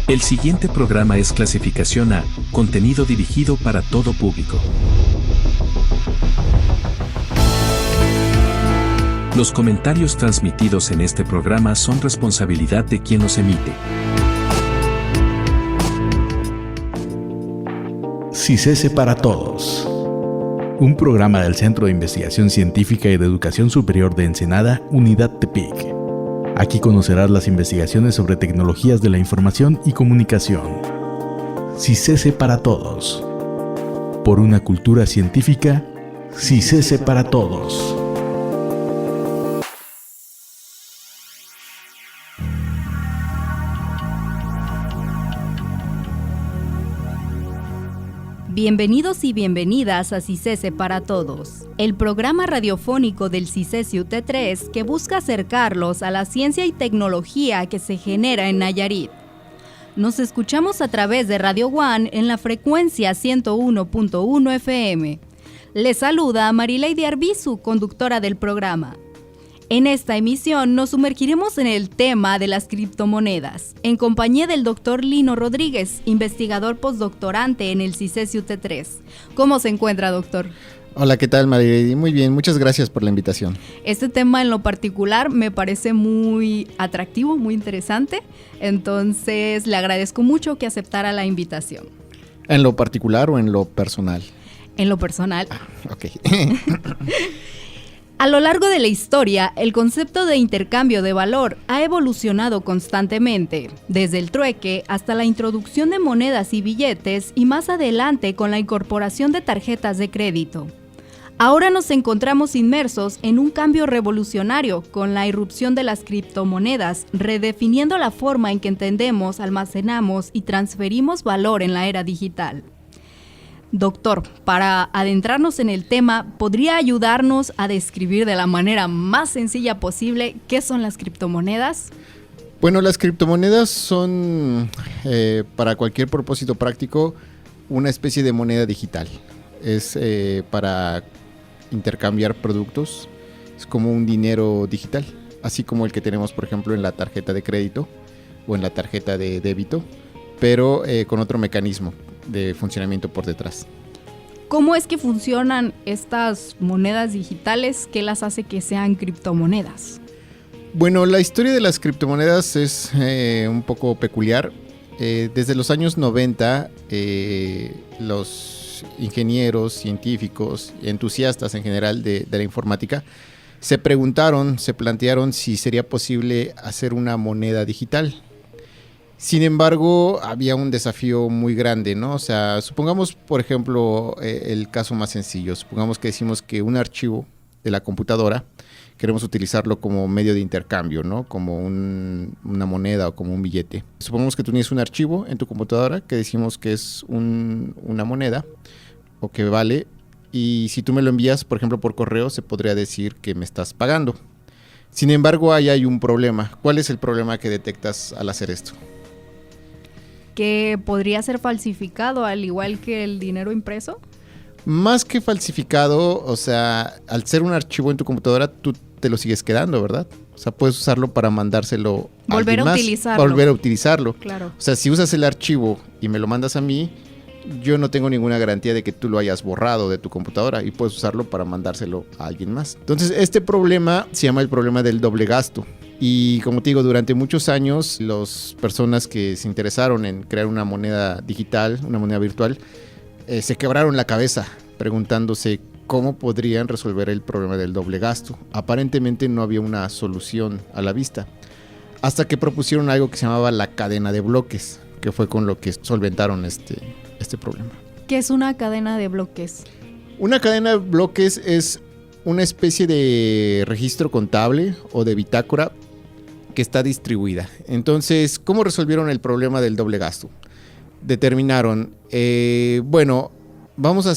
El siguiente programa es clasificación A, contenido dirigido para todo público. Los comentarios transmitidos en este programa son responsabilidad de quien los emite. CICESE para Todos. Un programa del Centro de Investigación Científica y de Educación Superior de Ensenada, Unidad Tepic. Aquí conocerás las investigaciones sobre tecnologías de la información y comunicación. CICESE para Todos. Por una cultura científica, CICESE para Todos. Bienvenidos y bienvenidas a CICESE para Todos, el programa radiofónico del CICESE UT3 que busca acercarlos a la ciencia y tecnología que se genera en Nayarit. Nos escuchamos a través de Radio One en la frecuencia 101.1 FM. Les saluda Marileidy Arbizu, conductora del programa. En esta emisión nos sumergiremos en el tema de las criptomonedas, en compañía del Dr. Lino Rodríguez, investigador postdoctorante en el CICESE UT3. ¿Cómo se encuentra, doctor? Hola, ¿qué tal, Marileidy? Muy bien, muchas gracias por la invitación. Este tema en lo particular me parece muy atractivo, muy interesante, entonces le agradezco mucho que aceptara la invitación. ¿En lo particular o en lo personal? En lo personal. Ok. A lo largo de la historia, el concepto de intercambio de valor ha evolucionado constantemente, desde el trueque hasta la introducción de monedas y billetes y más adelante con la incorporación de tarjetas de crédito. Ahora nos encontramos inmersos en un cambio revolucionario con la irrupción de las criptomonedas, redefiniendo la forma en que entendemos, almacenamos y transferimos valor en la era digital. Doctor, para adentrarnos en el tema, ¿podría ayudarnos a describir de la manera más sencilla posible qué son las criptomonedas? Bueno, las criptomonedas son, para cualquier propósito práctico, una especie de moneda digital. Es para intercambiar productos, es como un dinero digital, así como el que tenemos, por ejemplo, en la tarjeta de crédito o en la tarjeta de débito, pero con otro mecanismo de funcionamiento por detrás. ¿Cómo es que funcionan estas monedas digitales? ¿Qué las hace que sean criptomonedas? Bueno, la historia de las criptomonedas es un poco peculiar. Desde los años 90, los ingenieros, científicos, entusiastas en general de la informática se plantearon si sería posible hacer una moneda digital. Sin embargo, había un desafío muy grande, ¿no? O sea, supongamos, por ejemplo, el caso más sencillo. Supongamos que decimos que un archivo de la computadora queremos utilizarlo como medio de intercambio, ¿no? Como una moneda o como un billete. Supongamos que tú tienes un archivo en tu computadora que decimos que es una moneda o que vale. Y si tú me lo envías, por ejemplo, por correo, se podría decir que me estás pagando. Sin embargo, ahí hay un problema. ¿Cuál es el problema que detectas al hacer esto? ¿Que podría ser falsificado al igual que el dinero impreso? Más que falsificado, o sea, al ser un archivo en tu computadora, tú te lo sigues quedando, ¿verdad? O sea, puedes usarlo para mandárselo a alguien más. Volver a utilizarlo. Claro. O sea, si usas el archivo y me lo mandas a mí, yo no tengo ninguna garantía de que tú lo hayas borrado de tu computadora y puedes usarlo para mandárselo a alguien más. Entonces, este problema se llama el problema del doble gasto. Y como te digo, durante muchos años, las personas que se interesaron en crear una moneda digital, una moneda virtual, se quebraron la cabeza preguntándose cómo podrían resolver el problema del doble gasto. Aparentemente no había una solución a la vista, hasta que propusieron algo que se llamaba la cadena de bloques, que fue con lo que solventaron este problema. ¿Qué es una cadena de bloques? Una cadena de bloques es una especie de registro contable o de bitácora que está distribuida. Entonces, ¿cómo resolvieron el problema del doble gasto? Determinaron, vamos a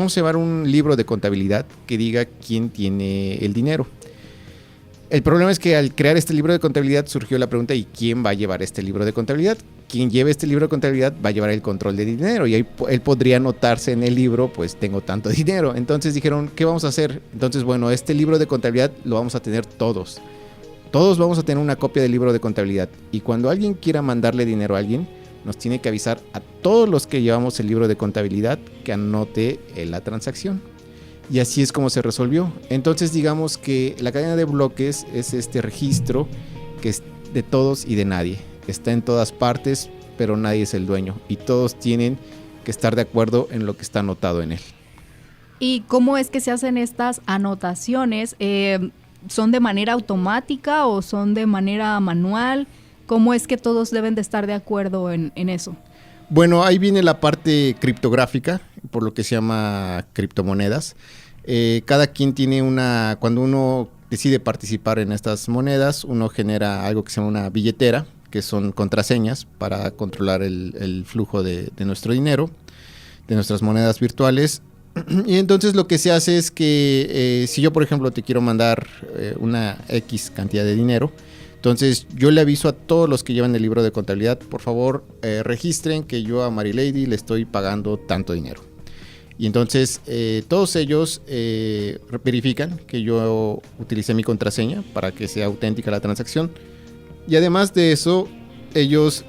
llevar un libro de contabilidad que diga quién tiene el dinero. El problema es que al crear este libro de contabilidad surgió la pregunta, ¿y quién va a llevar este libro de contabilidad? Quien lleve este libro de contabilidad va a llevar el control de dinero y ahí él podría anotarse en el libro, pues tengo tanto dinero. Entonces dijeron, ¿qué vamos a hacer? Entonces, bueno, este libro de contabilidad lo vamos a tener todos. Todos vamos a tener una copia del libro de contabilidad y cuando alguien quiera mandarle dinero a alguien, nos tiene que avisar a todos los que llevamos el libro de contabilidad que anote la transacción. Y así es como se resolvió. Entonces digamos que la cadena de bloques es este registro que es de todos y de nadie. Está en todas partes, pero nadie es el dueño y todos tienen que estar de acuerdo en lo que está anotado en él. ¿Y cómo es que se hacen estas anotaciones? ¿Son de manera automática o son de manera manual? ¿Cómo es que todos deben de estar de acuerdo en eso? Bueno, ahí viene la parte criptográfica, por lo que se llama criptomonedas. Cada quien tiene cuando uno decide participar en estas monedas, uno genera algo que se llama una billetera, que son contraseñas para controlar el flujo de nuestro dinero, de nuestras monedas virtuales. Y entonces lo que se hace es que si yo, por ejemplo, te quiero mandar una X cantidad de dinero, entonces yo le aviso a todos los que llevan el libro de contabilidad, por favor, registren que yo a Marilady le estoy pagando tanto dinero. Y entonces todos ellos verifican que yo utilicé mi contraseña para que sea auténtica la transacción. Y además de eso, ellos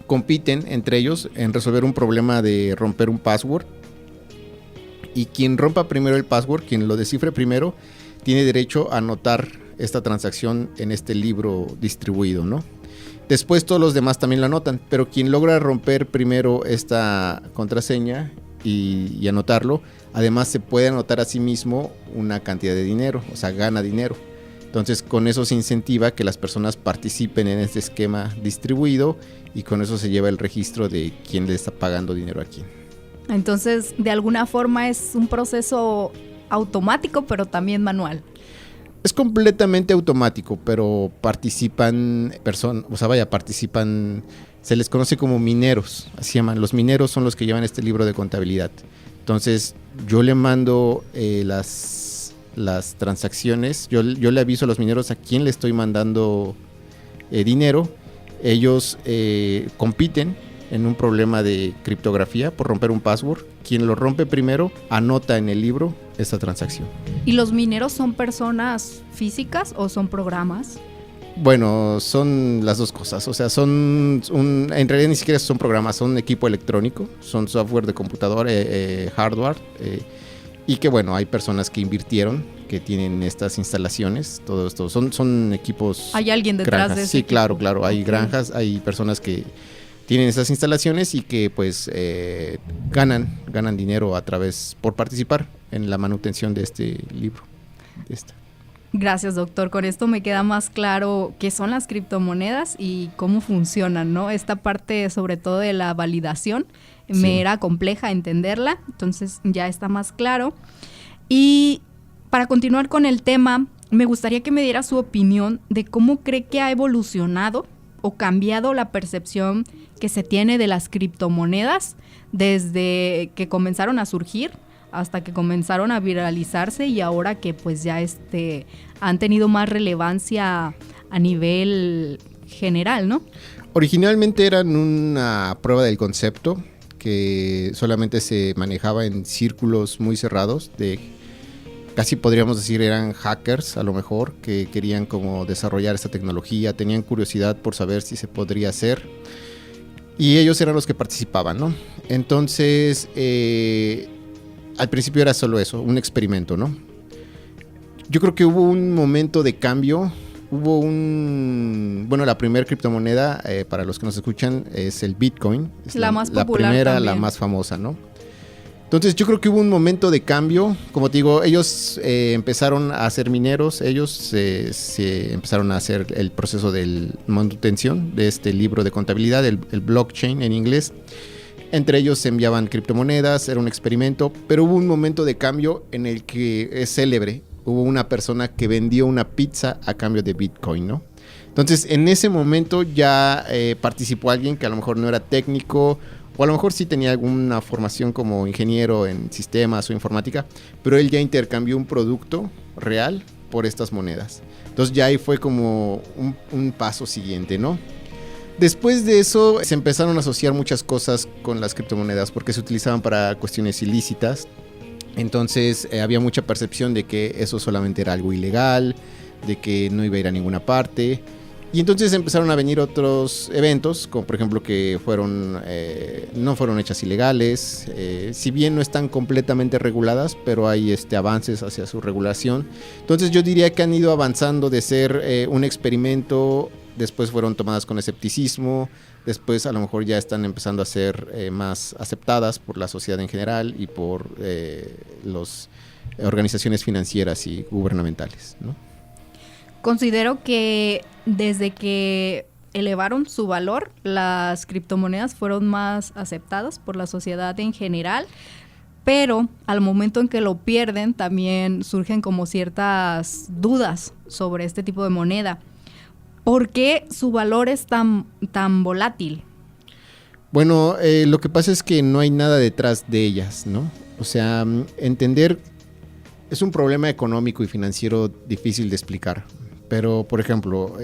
compiten entre ellos en resolver un problema de romper un password. Y quien rompa primero el password, quien lo descifre primero, tiene derecho a anotar esta transacción en este libro distribuido, ¿no? Después todos los demás también lo anotan, pero quien logra romper primero esta contraseña y anotarlo, además se puede anotar a sí mismo una cantidad de dinero, o sea, gana dinero. Entonces con eso se incentiva que las personas participen en este esquema distribuido y con eso se lleva el registro de quién le está pagando dinero a quién. Entonces, de alguna forma es un proceso automático, pero también manual. Es completamente automático, pero participan se les conoce como mineros, así llaman. Los mineros son los que llevan este libro de contabilidad. Entonces, yo le mando las transacciones, yo le aviso a los mineros a quién le estoy mandando dinero. Ellos compiten en un problema de criptografía por romper un password. Quien lo rompe primero anota en el libro esta transacción. ¿Y los mineros son personas físicas o son programas? Bueno, son las dos cosas. O sea, en realidad ni siquiera son programas, son equipo electrónico, son software de computador, hardware. Y que bueno, hay personas que invirtieron, que tienen estas instalaciones, todo esto. Son equipos. ¿Hay alguien detrás granjas. de ese Sí, equipo? claro. Hay granjas, hay personas que tienen esas instalaciones y que pues ganan dinero por participar en la manutención de este libro. Gracias, doctor. Con esto me queda más claro qué son las criptomonedas y cómo funcionan, ¿no? Esta parte, sobre todo de la validación, me era compleja entenderla, entonces ya está más claro. Y para continuar con el tema, me gustaría que me diera su opinión de cómo cree que ha evolucionado o cambiado la percepción que se tiene de las criptomonedas desde que comenzaron a surgir hasta que comenzaron a viralizarse y ahora que pues ya han tenido más relevancia a nivel general, ¿no? Originalmente eran una prueba del concepto que solamente se manejaba en círculos muy cerrados casi podríamos decir eran hackers a lo mejor que querían como desarrollar esta tecnología, tenían curiosidad por saber si se podría hacer y ellos eran los que participaban, ¿no? Entonces al principio era solo eso, un experimento, ¿no? Yo creo que hubo un momento de cambio, la primera criptomoneda, para los que nos escuchan, es el Bitcoin. Es la más popular la primera, también. la más famosa, ¿no? Entonces yo creo que hubo un momento de cambio, como te digo, ellos empezaron a ser mineros, ellos se empezaron a hacer el proceso de manutención de este libro de contabilidad, el blockchain en inglés. Entre ellos se enviaban criptomonedas, era un experimento, pero hubo un momento de cambio en el que es célebre. Hubo una persona que vendió una pizza a cambio de Bitcoin, ¿no? Entonces, en ese momento ya participó alguien que a lo mejor no era técnico, o a lo mejor sí tenía alguna formación como ingeniero en sistemas o informática, pero él ya intercambió un producto real por estas monedas. Entonces ya ahí fue como un paso siguiente, ¿no? Después de eso se empezaron a asociar muchas cosas con las criptomonedas porque se utilizaban para cuestiones ilícitas. Entonces había mucha percepción de que eso solamente era algo ilegal, de que no iba a ir a ninguna parte. Y entonces empezaron a venir otros eventos, como por ejemplo que no fueron hechas ilegales, si bien no están completamente reguladas, pero hay avances hacia su regulación. Entonces yo diría que han ido avanzando de ser un experimento, después fueron tomadas con escepticismo, después a lo mejor ya están empezando a ser más aceptadas por la sociedad en general y por las organizaciones financieras y gubernamentales, ¿no? Considero que desde que elevaron su valor, las criptomonedas fueron más aceptadas por la sociedad en general, pero al momento en que lo pierden también surgen como ciertas dudas sobre este tipo de moneda. ¿Por qué su valor es tan volátil? Bueno, lo que pasa es que no hay nada detrás de ellas, ¿no? O sea, entender es un problema económico y financiero difícil de explicar. Pero, por ejemplo,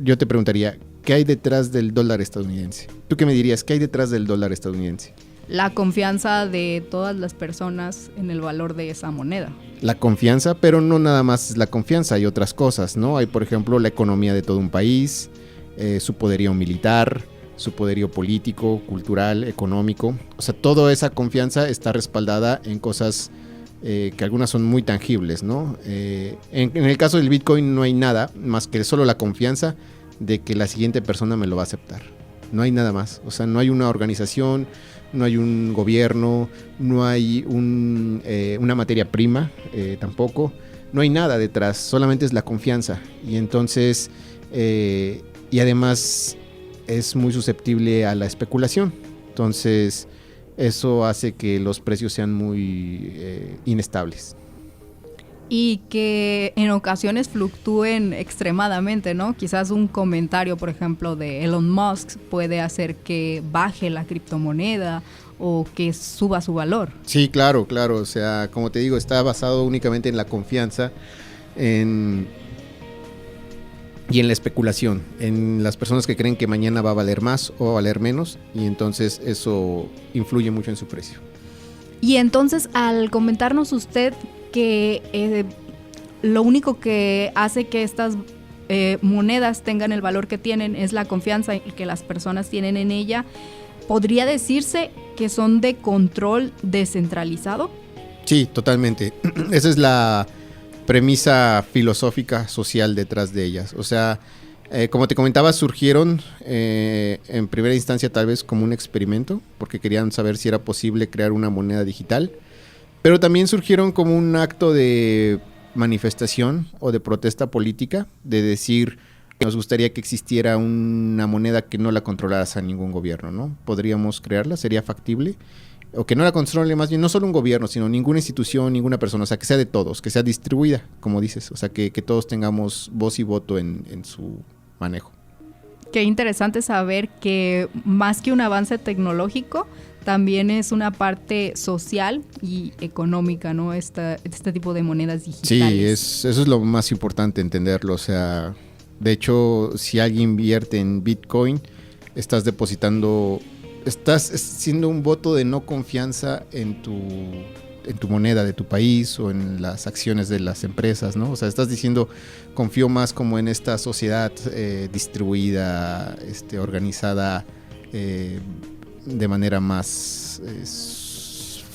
yo te preguntaría, ¿qué hay detrás del dólar estadounidense? ¿Tú qué me dirías? ¿Qué hay detrás del dólar estadounidense? La confianza de todas las personas en el valor de esa moneda. La confianza, pero no nada más es la confianza, hay otras cosas, ¿no? Hay, por ejemplo, la economía de todo un país, su poderío militar, su poderío político, cultural, económico. O sea, toda esa confianza está respaldada en cosas que algunas son muy tangibles, ¿no? En el caso del Bitcoin no hay nada más que solo la confianza de que la siguiente persona me lo va a aceptar. No hay nada más. O sea, no hay una organización, no hay un gobierno, no hay una materia prima tampoco. No hay nada detrás, solamente es la confianza. Y entonces, y además es muy susceptible a la especulación. Entonces, eso hace que los precios sean muy inestables. Y que en ocasiones fluctúen extremadamente, ¿no? Quizás un comentario, por ejemplo, de Elon Musk puede hacer que baje la criptomoneda o que suba su valor. Sí, claro. O sea, como te digo, está basado únicamente en la confianza y en la especulación, en las personas que creen que mañana va a valer más o valer menos, y entonces eso influye mucho en su precio. Y entonces, al comentarnos usted que lo único que hace que estas monedas tengan el valor que tienen es la confianza que las personas tienen en ella, ¿podría decirse que son de control descentralizado? Sí, totalmente. Esa es la premisa filosófica social detrás de ellas. O sea, como te comentaba, surgieron en primera instancia tal vez como un experimento, porque querían saber si era posible crear una moneda digital, pero también surgieron como un acto de manifestación o de protesta política, de decir que nos gustaría que existiera una moneda que no la controlara a ningún gobierno, ¿no? ¿Podríamos crearla? ¿Sería factible? O que no la controle más bien, no solo un gobierno, sino ninguna institución, ninguna persona, o sea, que sea de todos, que sea distribuida, como dices, o sea, que todos tengamos voz y voto en su manejo. Qué interesante saber que más que un avance tecnológico, también es una parte social y económica, ¿no? Este tipo de monedas digitales. Sí, eso es lo más importante entenderlo, o sea, de hecho, si alguien invierte en Bitcoin, estás haciendo un voto de no confianza en tu moneda de tu país o en las acciones de las empresas, ¿no? O sea, estás diciendo, confío más como en esta sociedad distribuida, organizada de manera más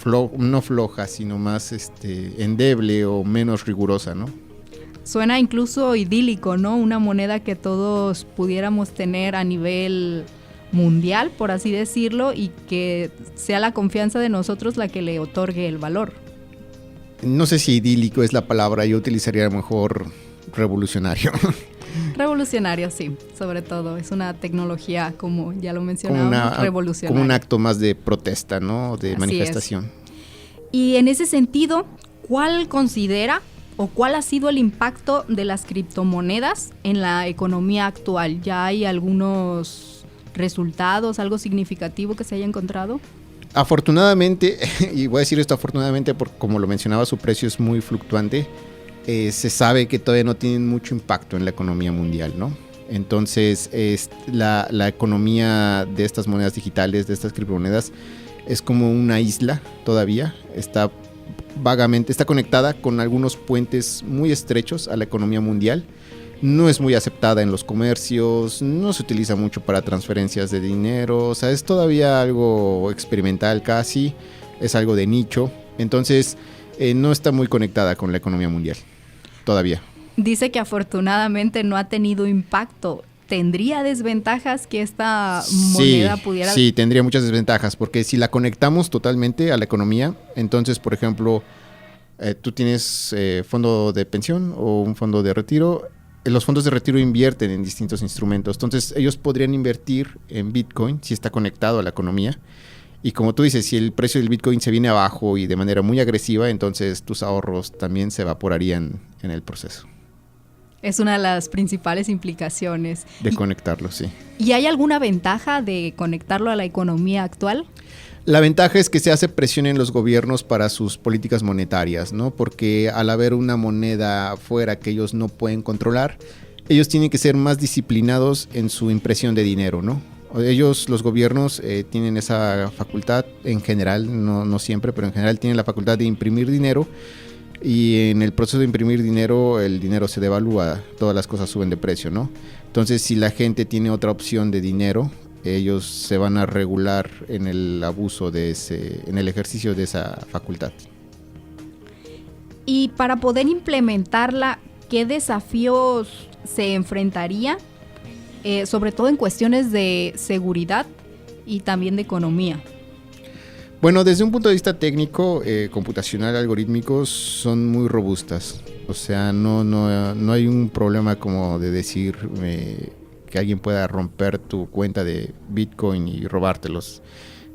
no floja, sino más endeble o menos rigurosa, ¿no? Suena incluso idílico, ¿no? Una moneda que todos pudiéramos tener a nivel mundial, por así decirlo, y que sea la confianza de nosotros la que le otorgue el valor. No sé si idílico es la palabra, yo utilizaría a lo mejor revolucionario. Revolucionario, sí, sobre todo. Es una tecnología, como ya lo mencionábamos, revolucionaria. Como un acto más de protesta, ¿no? De Así manifestación. Es. Y en ese sentido, ¿cuál considera o cuál ha sido el impacto de las criptomonedas en la economía actual? ¿Ya hay algunos resultados, algo significativo que se haya encontrado? Afortunadamente, y voy a decir esto afortunadamente porque como lo mencionaba, su precio es muy fluctuante, se sabe que todavía no tienen mucho impacto en la economía mundial, ¿no? Entonces, la economía de estas monedas digitales, de estas criptomonedas, es como una isla todavía, está vagamente, está conectada con algunos puentes muy estrechos a la economía mundial. No es muy aceptada en los comercios, no se utiliza mucho para transferencias de dinero, o sea, es todavía algo experimental casi, es algo de nicho, entonces no está muy conectada con la economía mundial, todavía. Dice que afortunadamente no ha tenido impacto. ¿Tendría desventajas que esta moneda pudiera...? Sí, tendría muchas desventajas, porque si la conectamos totalmente a la economía, entonces, por ejemplo, tú tienes fondo de pensión o un fondo de retiro. Los fondos de retiro invierten en distintos instrumentos, entonces ellos podrían invertir en Bitcoin si está conectado a la economía. Y como tú dices, si el precio del Bitcoin se viene abajo y de manera muy agresiva, entonces tus ahorros también se evaporarían en el proceso. Es una de las principales implicaciones. De conectarlo, sí. ¿Y hay alguna ventaja de conectarlo a la economía actual? La ventaja es que se hace presión en los gobiernos para sus políticas monetarias, ¿no? Porque al haber una moneda fuera que ellos no pueden controlar, ellos tienen que ser más disciplinados en su impresión de dinero, ¿no? Ellos, los gobiernos, tienen esa facultad en general, no siempre, pero en general tienen la facultad de imprimir dinero, y en el proceso de imprimir dinero, el dinero se devalúa, todas las cosas suben de precio, ¿no? Entonces, si la gente tiene otra opción de dinero, ellos se van a regular en el abuso en el ejercicio de esa facultad. Y para poder implementarla, ¿qué desafíos se enfrentaría? Sobre todo en cuestiones de seguridad y también de economía. Bueno, desde un punto de vista técnico, computacional, algorítmicos, son muy robustas. O sea, no hay un problema como de decir que alguien pueda romper tu cuenta de Bitcoin y robártelos.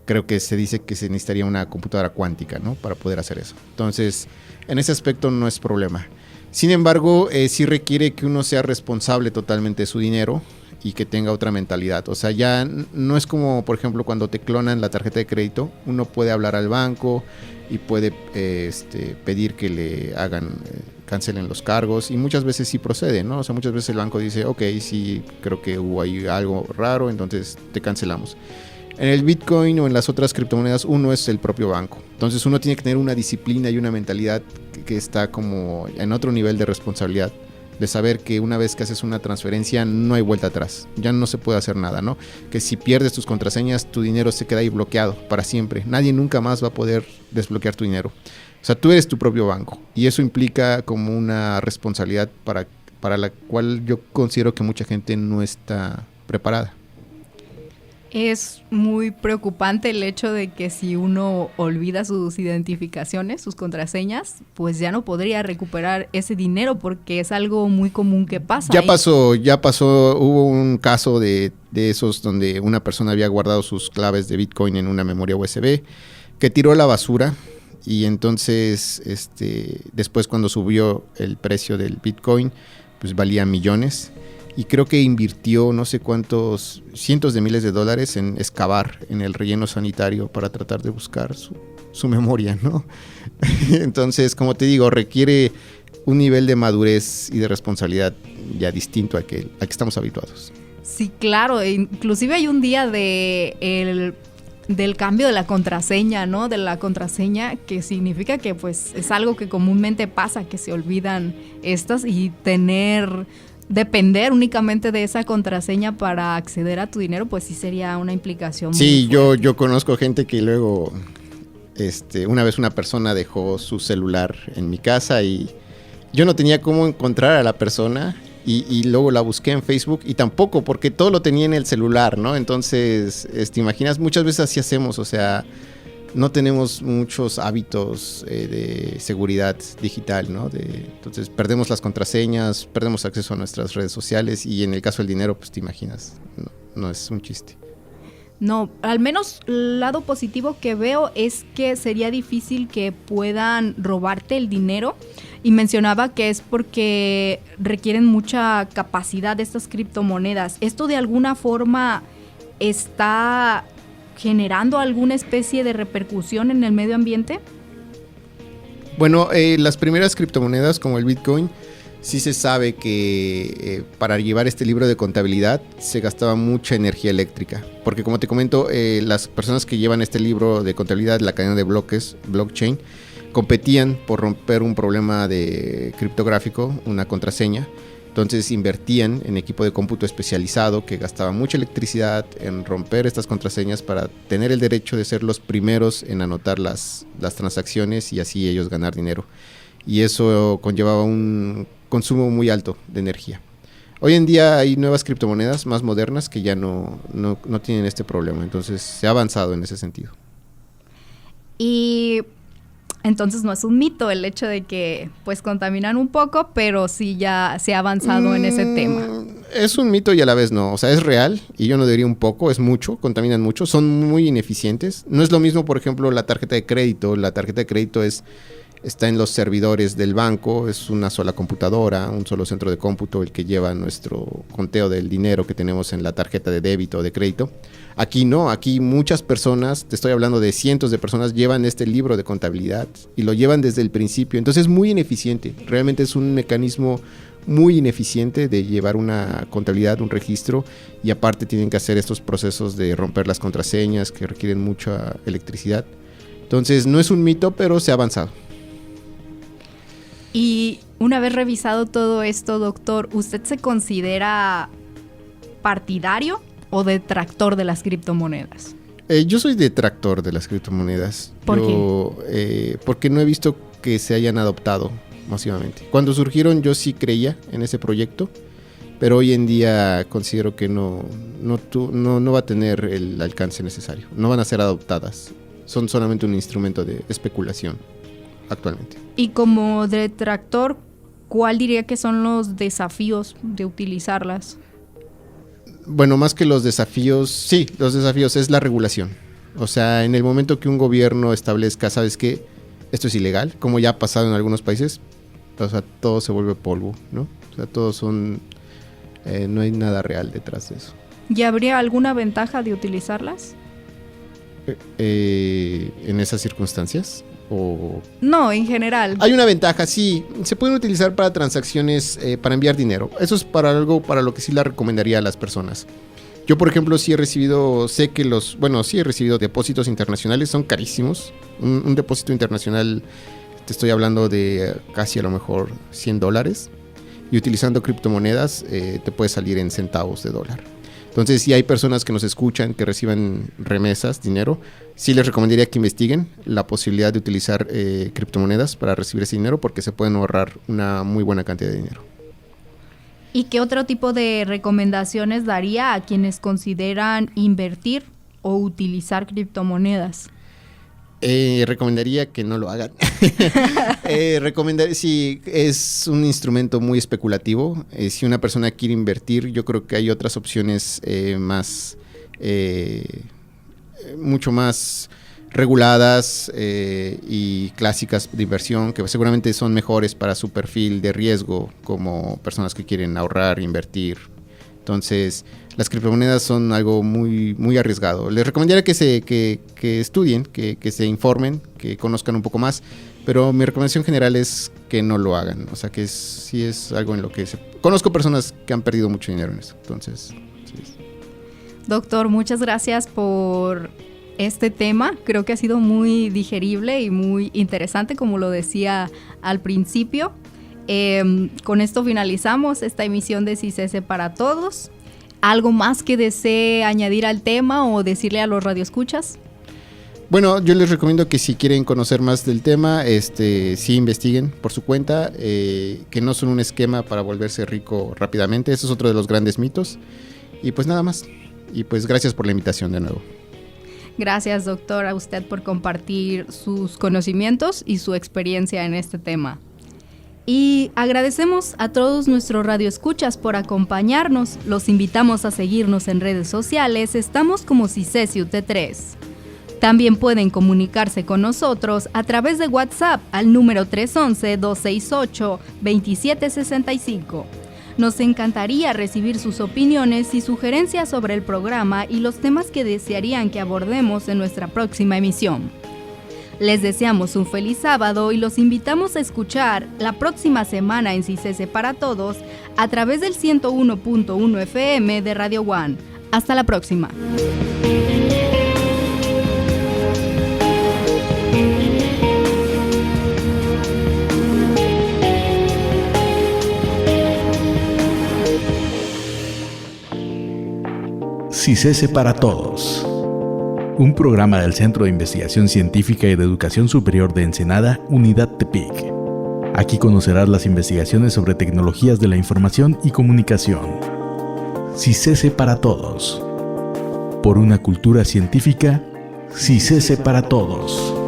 Creo que se dice que se necesitaría una computadora cuántica, ¿no? Para poder hacer eso. Entonces, en ese aspecto no es problema. Sin embargo, sí requiere que uno sea responsable totalmente de su dinero y que tenga otra mentalidad. O sea, ya no es como, por ejemplo, cuando te clonan la tarjeta de crédito, uno puede hablar al banco y puede pedir que le cancelen los cargos, y muchas veces sí procede, ¿no? O sea, muchas veces el banco dice, ok, sí, creo que hubo ahí algo raro, entonces te cancelamos. En el Bitcoin o en las otras criptomonedas, uno es el propio banco. Entonces uno tiene que tener una disciplina y una mentalidad que está como en otro nivel de responsabilidad, de saber que una vez que haces una transferencia no hay vuelta atrás, ya no se puede hacer nada, ¿no? Que si pierdes tus contraseñas, tu dinero se queda ahí bloqueado para siempre. Nadie nunca más va a poder desbloquear tu dinero. O sea, tú eres tu propio banco, y eso implica como una responsabilidad para la cual yo considero que mucha gente no está preparada. Es muy preocupante el hecho de que si uno olvida sus identificaciones, sus contraseñas, pues ya no podría recuperar ese dinero, porque es algo muy común que pasa. Ya pasó, hubo un caso de esos donde una persona había guardado sus claves de Bitcoin en una memoria USB que tiró a la basura, y entonces después, cuando subió el precio del Bitcoin, pues valía millones. Y creo que invirtió no sé cuántos cientos de miles de dólares en excavar en el relleno sanitario para tratar de buscar su memoria, ¿no? Entonces, como te digo, requiere un nivel de madurez y de responsabilidad ya distinto al que estamos habituados. Sí, claro. Inclusive hay un día del cambio de la contraseña, ¿no? De la contraseña, que significa que pues es algo que comúnmente pasa, que se olvidan estas, y depender únicamente de esa contraseña para acceder a tu dinero, pues sí sería una implicación. Sí, yo conozco gente que luego, una vez una persona dejó su celular en mi casa y yo no tenía cómo encontrar a la persona, y luego la busqué en Facebook y tampoco, porque todo lo tenía en el celular, ¿no? Entonces, te imaginas, muchas veces así hacemos, o sea, no tenemos muchos hábitos de seguridad digital, ¿no? Entonces perdemos las contraseñas, perdemos acceso a nuestras redes sociales, y en el caso del dinero, pues te imaginas, no es un chiste. No, al menos el lado positivo que veo es que sería difícil que puedan robarte el dinero, y mencionaba que es porque requieren mucha capacidad de estas criptomonedas. ¿Esto de alguna forma está generando alguna especie de repercusión en el medio ambiente? Bueno, las primeras criptomonedas como el Bitcoin, sí se sabe que para llevar este libro de contabilidad se gastaba mucha energía eléctrica, porque como te comento, las personas que llevan este libro de contabilidad, la cadena de bloques, blockchain, competían por romper un problema de criptográfico, una contraseña. Entonces invertían en equipo de cómputo especializado que gastaba mucha electricidad en romper estas contraseñas para tener el derecho de ser los primeros en anotar las transacciones y así ellos ganar dinero. Y eso conllevaba un consumo muy alto de energía. Hoy en día hay nuevas criptomonedas más modernas que ya no tienen este problema. Entonces se ha avanzado en ese sentido. Y entonces no es un mito el hecho de que pues contaminan un poco, pero sí ya se ha avanzado en ese tema. Es un mito y a la vez no. O sea, es real y yo no diría un poco, es mucho, contaminan mucho, son muy ineficientes. No es lo mismo, por ejemplo, la tarjeta de crédito. La tarjeta de crédito está en los servidores del banco, es una sola computadora, un solo centro de cómputo el que lleva nuestro conteo del dinero que tenemos en la tarjeta de débito o de crédito. Aquí no, aquí muchas personas, te estoy hablando de cientos de personas, llevan este libro de contabilidad y lo llevan desde el principio. Entonces es muy ineficiente, realmente es un mecanismo muy ineficiente de llevar una contabilidad, un registro, y aparte tienen que hacer estos procesos de romper las contraseñas que requieren mucha electricidad. Entonces no es un mito, pero se ha avanzado. Y una vez revisado todo esto, doctor, ¿usted se considera partidario o detractor de las criptomonedas? Yo soy detractor de las criptomonedas. ¿Por qué? Porque no he visto que se hayan adoptado masivamente. Cuando surgieron yo sí creía en ese proyecto, pero hoy en día considero que no va a tener el alcance necesario. No van a ser adoptadas. Son solamente un instrumento de especulación actualmente. Y como detractor, ¿cuál diría que son los desafíos de utilizarlas? Bueno, más que los desafíos, sí, los desafíos es la regulación. O sea, en el momento que un gobierno establezca, ¿sabes qué? Esto es ilegal, como ya ha pasado en algunos países, o sea, todo se vuelve polvo, ¿no? O sea, todos son... no hay nada real detrás de eso. ¿Y habría alguna ventaja de utilizarlas? ¿En esas circunstancias? ¿O? No, en general. Hay una ventaja, sí. Se pueden utilizar para transacciones, para enviar dinero. Eso es para algo para lo que sí la recomendaría a las personas. Yo, por ejemplo, sí he recibido depósitos internacionales, son carísimos. Un depósito internacional, te estoy hablando de casi a lo mejor $100. Y utilizando criptomonedas, te puede salir en centavos de dólar. Entonces, si hay personas que nos escuchan, que reciban remesas, dinero, sí les recomendaría que investiguen la posibilidad de utilizar criptomonedas para recibir ese dinero, porque se pueden ahorrar una muy buena cantidad de dinero. ¿Y qué otro tipo de recomendaciones daría a quienes consideran invertir o utilizar criptomonedas? Recomendaría que no lo hagan. Si es un instrumento muy especulativo. Si una persona quiere invertir, yo creo que hay otras opciones mucho más reguladas y clásicas de inversión, que seguramente son mejores para su perfil de riesgo, como personas que quieren ahorrar, invertir. Entonces, las criptomonedas son algo muy, muy arriesgado. Les recomendaría que estudien, que se informen, que conozcan un poco más, pero mi recomendación general es que no lo hagan. O sea, que sí es algo en lo que conozco personas que han perdido mucho dinero en eso. Entonces, sí es. Doctor, muchas gracias por este tema. Creo que ha sido muy digerible y muy interesante, como lo decía al principio. Con esto finalizamos esta emisión de CICESE para Todos. ¿Algo más que desee añadir al tema o decirle a los radioescuchas? Bueno, yo les recomiendo que si quieren conocer más del tema, sí investiguen por su cuenta, que no son un esquema para volverse rico rápidamente. Eso es otro de los grandes mitos. Y pues nada más. Y pues gracias por la invitación de nuevo. Gracias, doctor, a usted por compartir sus conocimientos y su experiencia en este tema. Y agradecemos a todos nuestros radioescuchas por acompañarnos. Los invitamos a seguirnos en redes sociales. Estamos como CICESE UT3. También pueden comunicarse con nosotros a través de WhatsApp al número 311-268-2765. Nos encantaría recibir sus opiniones y sugerencias sobre el programa y los temas que desearían que abordemos en nuestra próxima emisión. Les deseamos un feliz sábado y los invitamos a escuchar la próxima semana en CICESE para Todos a través del 101.1 FM de Radio One. Hasta la próxima. CICESE para Todos. Un programa del Centro de Investigación Científica y de Educación Superior de Ensenada, Unidad Tepic. Aquí conocerás las investigaciones sobre tecnologías de la información y comunicación. CICESE para Todos. Por una cultura científica, CICESE para Todos.